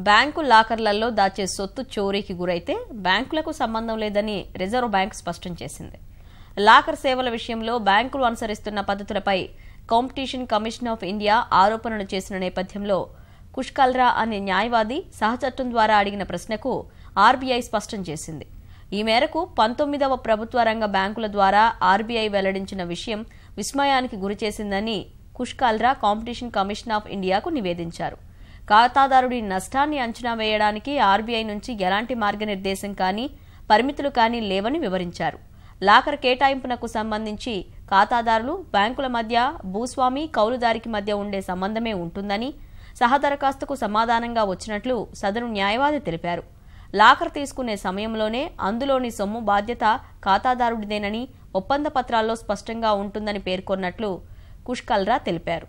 Bank లాకర్లలో దాచే సొత్తు చోరీకి గురైతే బ్యాంకులకు సంబంధం లేదని రిజర్వ్ బ్యాంక్ స్పష్టం చేసింది. లాకర్ సేవల విషయంలో బ్యాంకులు అనుసరిస్తున్న పద్ధతులపై కాంపిటీషన్ కమిషన్ ఆఫ్ ఇండియా ఆరోపణలు చేసిన నేపథ్యంలో కుష్కల్రా అనే న్యాయవాది సహచట్టం ద్వారా అడిగిన ప్రశ్నకు ఆర్బీఐ స్పష్టం చేసింది. ఈ మేరకు 19వ ప్రభుత్వ రంగ బ్యాంకుల ద్వారా ఆర్బీఐ వెల్లడించిన విషయం విస్మయానికి గురిచేసిందని కుష్కల్రా కాంపిటీషన్ కమిషన్ ఆఫ్ ఇండియాకు నివేదించారు. ఖాతాదారుడి నష్టాన్ని అంచనా వేయడానికి ఆర్బీఐ నుంచి ఎలాంటి మార్గనిర్దేశం కానీ పరిమితులు కానీ లేవని వివరించారు. లాకర్ కేటాయింపునకు సంబంధించి ఖాతాదారులు బ్యాంకుల మధ్య భూస్వామి కౌలుదారికి మధ్య ఉండే సంబంధమే ఉంటుందని సహదరఖాస్తుకు సమాధానంగా వచ్చినట్లు సదరు న్యాయవాది తెలిపారు. లాకర్ తీసుకునే సమయంలోనే అందులోని సొమ్ము బాధ్యత ఖాతాదారుడిదేనని ఒప్పంద పత్రాల్లో స్పష్టంగా ఉంటుందని పేర్కొన్నట్లు కుష్కల్రా తెలిపారు.